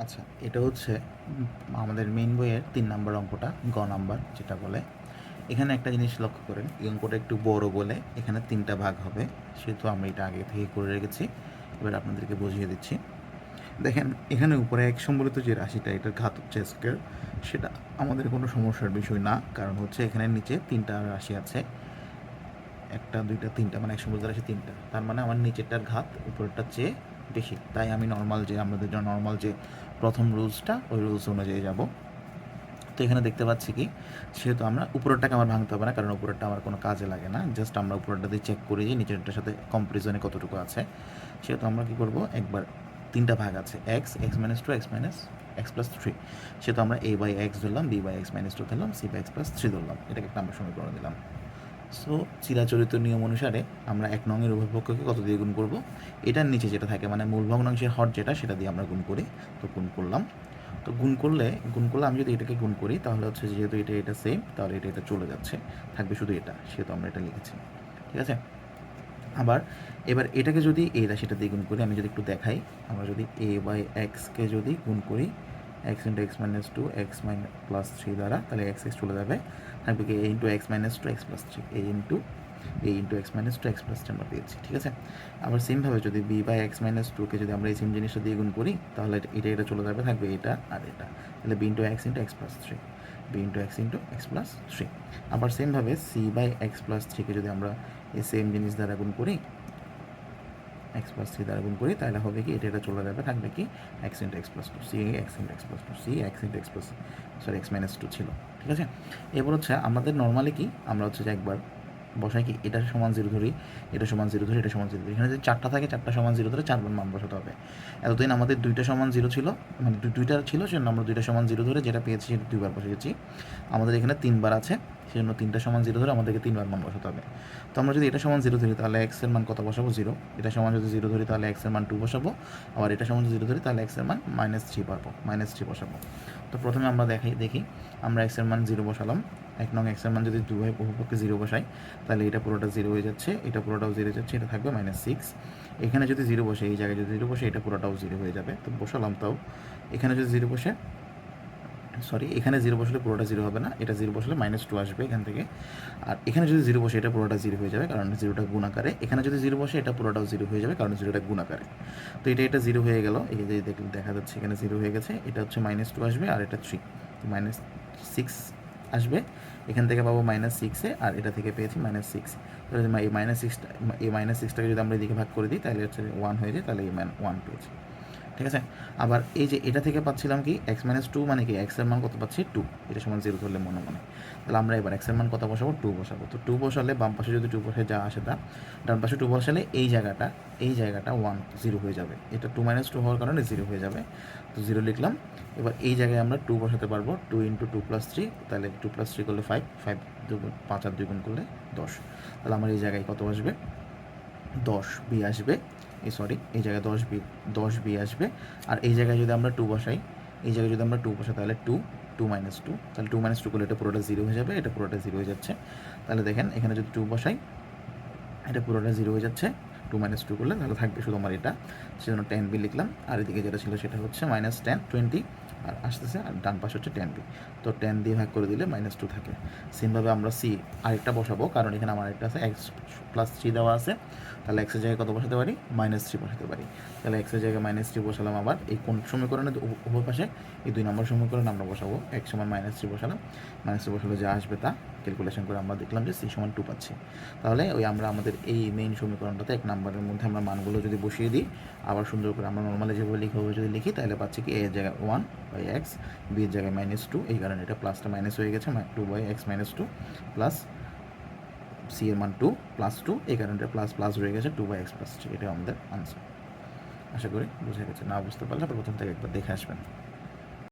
আচ্ছা, এটা হচ্ছে আমাদের মেইন বইয়ের ৩ নাম্বার অঙ্কটা, গ নাম্বার যেটা বলে। এখানে একটা জিনিস লক্ষ্য করেন, এই অঙ্কটা একটু বড় বলে এখানে ৩টা ভাগ হবে, সেহেতু আমরা এটা আগে থেকে করে রেখেছি। এবার আপনাদেরকে বুঝিয়ে দিচ্ছি। দেখেন, এখানে উপরে ১ সম্বলিত যে রাশিটা, এটার ঘাত হচ্ছে স্কয়ার। সেটা আমাদের কোনো সমস্যার বিষয় না, কারণ হচ্ছে এখানে নিচে ৩টা রাশি আছে। ১টা, ২টা, ৩টা, মানে ১ সম্বলিত রাশি ৩টা। তার মানে আমার নিচেরটার ঘাত উপরেরটার চেয়ে বেশি। তাই আমি আমাদের জন্য নর্মাল যে প্রথম রুলসটা, ওই রুলস অনুযায়ী যাব। তো এখানে দেখতে পাচ্ছি কি, সেহেতু আমরা উপরেরটাকে আমার ভাঙতে হবে না, কারণ উপরেরটা আমার কোনো কাজে লাগে না। জাস্ট আমরা উপরেরটা দিয়ে চেক করি যে নিচেরটার সাথে কম্পারিজনে কতটুকু আছে। সেহেতু আমরা কী করবো, একবার 3টা ভাগ আছে, x, x minus two, x minus x plus three. সেহেতু আমরা এ বাই এক্স ধরলাম, B by x minus two ধরলাম, C by x plus three ধরলাম। এটাকে একটা আমরা সমীকরণ দিলাম। সো চিরাচরিত নিয়ম অনুসারে আমরা ১ নংয়ের উভয় পক্ষকে কত দিয়ে গুণ করব, এটার নিচে যেটা থাকে মানে মূল ভগ্নাংশের হর যেটা, সেটা দিয়ে আমরা গুণ করি। তো গুণ করলাম। তো গুণ করলে আমি যদি এটাকে গুণ করি, তাহলে হচ্ছে যেহেতু এটা সেম, তাহলে এটা চলে যাচ্ছে, থাকবে শুধু এটা, সেহেতু আমরা এটা লিখেছি। ঠিক আছে। আবার এবার এটাকে যদি এই রাশিটা দিয়ে গুণ করি, আমি যদি একটু দেখাই, আমরা যদি এ বাই এক্সকে যদি গুণ করি x into x minus two, x minus plus three দ্বারা, তাহলে এক্স এক্স চলে যাবে, থাকবে কি A into x minus two, x plus three, A into x minus two, x plus three আমরা পেয়েছি। ঠিক আছে। আবার সেমভাবে যদি বি বাই এক্স মাইনাস টুকে যদি আমরা এই সেম জিনিসটা দিয়ে গুণ করি, তাহলে এটা চলে যাবে, থাকবে এটা আর এটা, তাহলে B into X into X plus three, B into X into X plus three. আবার সেমভাবে সি বাই এক্স প্লাস থ্রিকে যদি আমরা এই সেম জিনিস দ্বারা গুণ করি, এক্স প্লাস থ্রি দ্বারা গুণ করি, তাহলে হবে কি এটা চলে যাবে, থাকবে কি X into X plus two, C X into X plus two, C X into X plus, sorry X minus two ছিল। ঠিক আছে। এবার হচ্ছে আমাদের নর্মালি কি, আমরা হচ্ছে যে একবার বসাই কি, এটা সমান জিরো ধরি, এটা সমান জিরো ধরি, এটা সমান জিরো ধরি। এখানে যদি 4টা থাকে, 4টা সমান জিরো ধরে 4বার মান বসাতে হবে। এতদিন আমাদের 2টা সমান জিরো ছিল, মানে 2টা ছিল, সেজন্য আমরা 2টা সমান জিরো ধরে যেটা পেয়েছি সেটা 2বার বসিয়েছি। আমাদের এখানে 3বার আছে, সেজন্য 3টা সমান জিরো ধরে আমাদেরকে 3বার মান বসাতে হবে। তো আমরা যদি এটা সমান জিরো ধরি, তাহলে এক্সের মান কত বসাবো, জিরো। এটা সমান যদি জিরো ধরি, তাহলে এক্সের মান 2 বসাবো। আবার এটা সমান যদি জিরো ধরি, তাহলে এক্সের মান -3 পাবো, -3 বসাবো। তো প্রথমে আমরা দেখি আমরা এক্সের মান 0 বসালাম। 1 নং এক্সের মান যদি দুই উভয়পক্ষে 0 বসাই, তাহলে এটা পুরোটা 0 হয়ে যাচ্ছে, এটা পুরোটাও 0 যাচ্ছে, এটা থাকবে -6। এখানে যদি 0 বসে, এই জায়গায় যদি 0 বসে, এটা পুরোটাও 0 হয়ে যাবে। তো বসালাম, তাও এখানে যদি 0 বসে, সরি এখানে 0 বসলে পুরোটা 0 হবে না, এটা 0 বসলে -2 আসবে এখান থেকে। আর এখানে যদি 0 বসে, এটা পুরোটা 0 হয়ে যাবে, কারণ 0টা গুণাকারে। এখানে যদি 0 বসে, এটা পুরোটাও 0 হয়ে যাবে, কারণ 0টা গুণাকারে। তো এটা 0 হয়ে গেল, এই যে দেখা যাচ্ছে এখানে 0 হয়ে গেছে, এটা হচ্ছে -2 আসবে, আর এটা 3, -6 আসবে। এখান থেকে পাবো -6-এ, আর এটা থেকে পেয়েছি -6। তাহলে এই -6টাকে যদি আমরা এদিকে ভাগ করে দিই, তাহলে হচ্ছে 1 হয়ে যায়, তাহলে এই 1 পেয়েছি। ঠিক আছে। আবার এই যে এটা থেকে পাচ্ছিলাম কি এক্স মাইনাস টু, মানে কি এক্সের মান কত পাচ্ছি, 2। এটা সমান 0 ধরলে মনে মনে, তাহলে আমরা এবার এক্সের মান কত বসাবো, 2 বসাবো। তো 2 বসালে, বাম পাশে যদি 2 বসে যা আসে তা, ডান পাশে 2 বসালে এই জায়গাটা 0 হয়ে যাবে। এটা 2 - 2 হওয়ার কারণে 0 হয়ে যাবে। তো 0 লিখলাম। এবার এই জায়গায় আমরা 2 বসাতে পারবো, 2 × 2 + 3, তাহলে 2 + 3 করলে 5, 5 আর 2 গুণ করলে 10। তাহলে আমার এই জায়গায় কত আসবে, 10 বি আসবে। এই জায়গায় 10 বি আসবে। আর এই জায়গায় যদি আমরা 2 বসাই, তাহলে 2, 2 - 2, তাহলে 2 - 2 করলে এটা পুরোটা 0 হয়ে যাবে, এটা পুরোটা 0 হয়ে যাচ্ছে। তাহলে দেখেন, এখানে যদি 2 বসাই, এটা পুরোটা 0 হয়ে যাচ্ছে। 2 - 2 করলে তাহলে থাকবে শুধু আমার এটা, সেজন্য 10 বি লিখলাম। আর এদিকে যেটা ছিল সেটা হচ্ছে -10, 20, আর আসতেছে, আর ডান পাশে হচ্ছে 10 বি। তো 10 দিয়ে ভাগ করে দিলে -2 থাকে। সেমভাবে আমরা সি আরেকটা বসাবো, কারণ এখানে আমার আরেকটা আছে, এক্স প্লাস 3 দেওয়া আছে। তাহলে এক্সের জায়গায় কত বসাতে পারি, -3 বসাতে পারি। তাহলে এক্সের জায়গায় -3 বসালাম। আবার এই কোন সমীকরণে, উভয় পাশে এই 2 নম্বর সমীকরণে আমরা বসাবো, x সমান -3 বসালাম। -3 বসালে যা আসবে তা ক্যালকুলেশন করে আমরা দেখলাম যে c সমান 2 পাচ্ছি। তাহলে ওই আমরা আমাদের এই মেইন সমীকরণটাতে 1 নম্বরের মধ্যে আমরা মানগুলো যদি বসিয়ে দিই, আবার সুন্দর করে আমরা নর্মালি যেভাবে লিখবো যদি লিখি, তাহলে পাচ্ছি কি a এর জায়গায় 1/x, b এর জায়গায় -2, এই কারণে এটা প্লাসটা মাইনাস হয়ে গেছে, 2/x - 2, প্লাস c এর মান 2 +2, এই কারণে এটা প্লাস প্লাস হয়ে গেছে, 2/x + 3। এটা আমাদের আনসার। আশা করি বুঝে গেছে। না বুঝতে পারলে প্রথম থেকে একবার দেখে আসবেন।